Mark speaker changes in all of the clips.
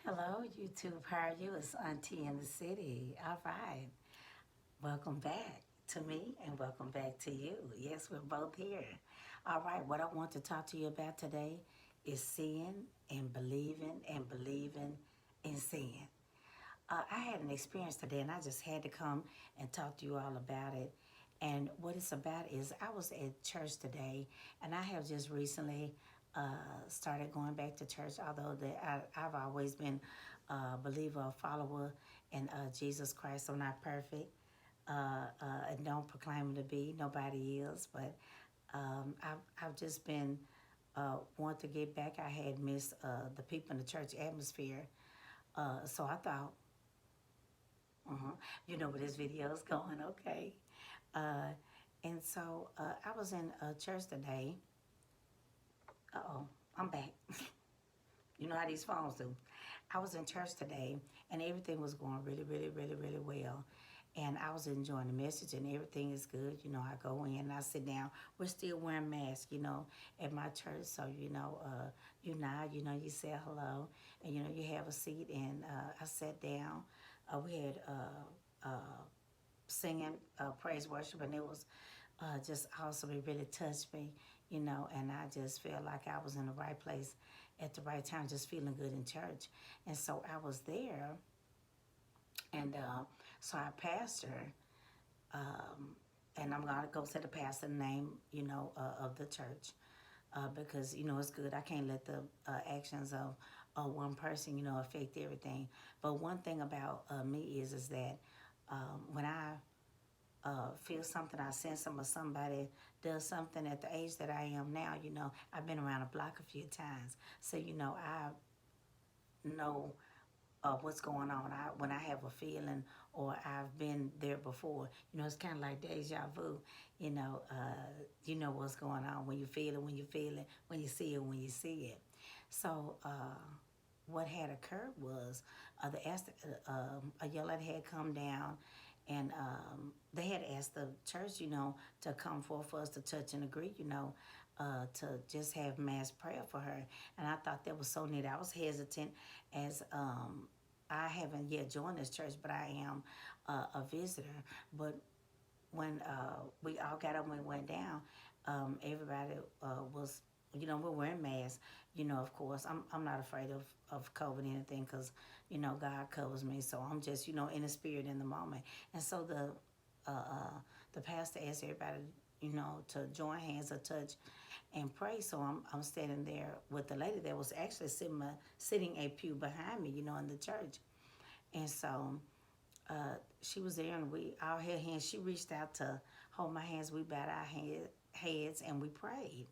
Speaker 1: Hello, YouTube. How are you? It's Auntie in the City. All right. Welcome back to me and welcome back to you. Yes, we're both here. All right. What I want to talk to you about today is seeing and believing in seeing. I had an experience today and I just had to come and talk to you all about it. And what it's about is I was at church today and I have just recently started going back to church, although I've always been a believer, a follower in Jesus Christ. I'm not perfect and don't proclaim to be. Nobody is, but I've just been want to get back. I had missed the people in the church atmosphere. So I thought, you know where this video is going, okay? Uh, and so I was in church today. Uh-oh, I'm back. You know how these phones do. I was in church today, and everything was going really, really, really, really well. And I was enjoying the message, and everything is good. You know, I go in, and I sit down. We're still wearing masks, you know, at my church. So, you nod, you say hello, and, you have a seat. And I sat down. We had singing, praise worship, and it was just awesome. It really touched me, and I just felt like I was in the right place at the right time, just feeling good in church. And so I was there, and so our pastor, and I'm gonna go say the pastor name, of the church, because it's good. I can't let the actions of one person, affect everything. But one thing about me is that when I feel something, I sense something, or somebody does something at the age that I am now, I've been around the block a few times. So, I know what's going on. When I have a feeling or I've been there before, it's kind of like deja vu. You know what's going on when you feel it, when you feel it, when you see it, when you see it. So, what had occurred was a young lady had come down and they had asked the church, to come forth for us to touch and agree, to just have mass prayer for her. And I thought that was so neat. I was hesitant as I haven't yet joined this church, but I am a visitor. But when we all got up and we went down, everybody was, we're wearing masks. Of course, I'm not afraid of COVID or anything because, God covers me. So I'm just, in the spirit in the moment. And so the pastor asked everybody, to join hands or touch and pray. So I'm standing there with the lady that was actually sitting a pew behind me, in the church. And so she was there and we all held hands. She reached out to hold my hands. We bowed our heads and we prayed.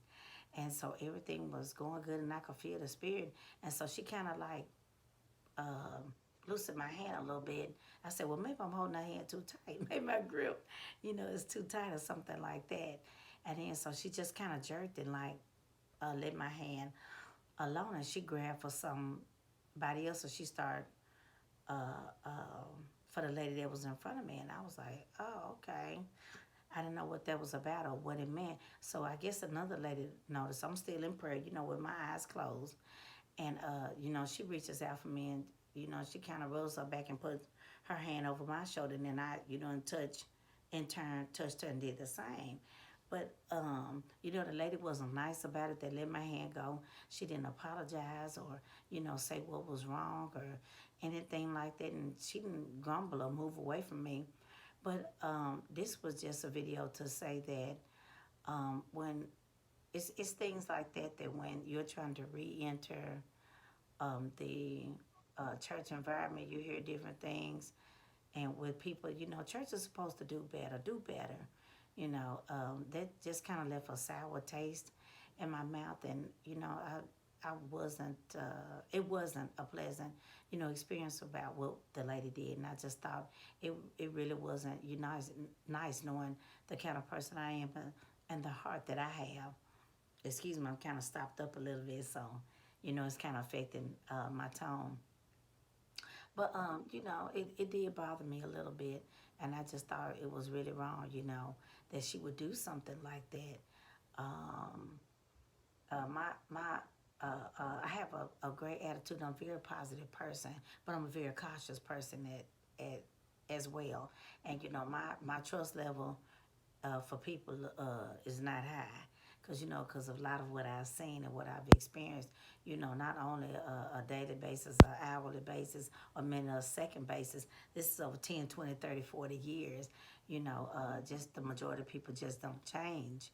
Speaker 1: And so everything was going good and I could feel the spirit. And so she kind of like loosened my hand a little bit. I said, well, maybe I'm holding her hand too tight. Maybe my grip, is too tight or something like that. And then so she just kind of jerked and like let my hand alone. And she grabbed for somebody else. So she started uh, for the lady that was in front of me. And I was like, oh, okay. I didn't know what that was about or what it meant. So I guess another lady noticed. I'm still in prayer, with my eyes closed. And, she reaches out for me and, she kind of rolls her back and put her hand over my shoulder. And then I, in turn, touched her and did the same. But, the lady wasn't nice about it. They let my hand go. She didn't apologize or, say what was wrong or anything like that. And she didn't grumble or move away from me. But this was just a video to say that when it's things like that when you're trying to re-enter the church environment, you hear different things. And with people, church is supposed to do better, that just kind of left a sour taste in my mouth. And, I wasn't, it wasn't a pleasant, experience about what the lady did. And I just thought it really wasn't, nice knowing the kind of person I am and the heart that I have. Excuse me, I'm kind of stopped up a little bit. So, it's kind of affecting my tone. But, it did bother me a little bit. And I just thought it was really wrong, that she would do something like that. Um, my I have a great attitude. I'm a very positive person, but I'm a very cautious person at as well. And you know, my trust level for people is not high. Because, you know, because of a lot of what I've seen and what I've experienced, you know, not only a daily basis, an hourly basis, or maybe a second basis, this is over 10, 20, 30, 40 years, you know, just the majority of people just don't change.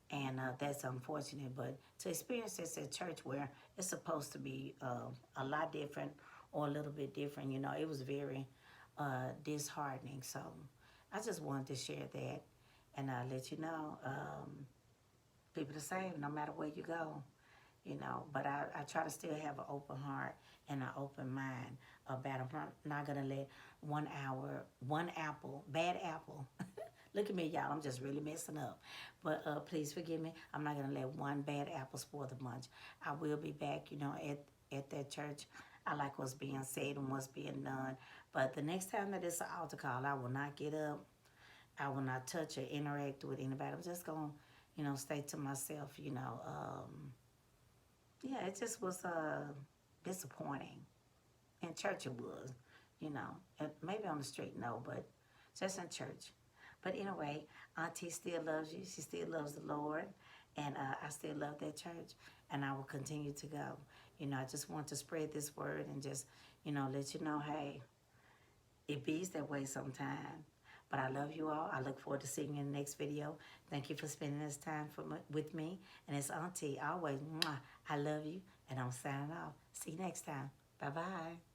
Speaker 1: And that's unfortunate. But to experience this at church where it's supposed to be a lot different or a little bit different, you know, it was very disheartening. So I just wanted to share that and let you know people the same no matter where you go, you know. But I try to still have an open heart and an open mind about it. I'm not going to let 1 hour, one apple, bad apple. Look at me, y'all. I'm just really messing up. But please forgive me. I'm not going to let one bad apple spoil the bunch. I will be back, you know, at that church. I like what's being said and what's being done. But the next time that it's an altar call, I will not get up. I will not touch or interact with anybody. I'm just going to, you know, stay to myself, you know. Yeah, it just was disappointing. In church it was, you know. And maybe on the street, no, but just in church. But anyway, Auntie still loves you. She still loves the Lord. And I still love that church. And I will continue to go. You know, I just want to spread this word and just, you know, let you know, hey, it bees that way sometimes. But I love you all. I look forward to seeing you in the next video. Thank you for spending this time with me. And it's Auntie, always, mwah, I love you. And I'm signing off. See you next time. Bye-bye.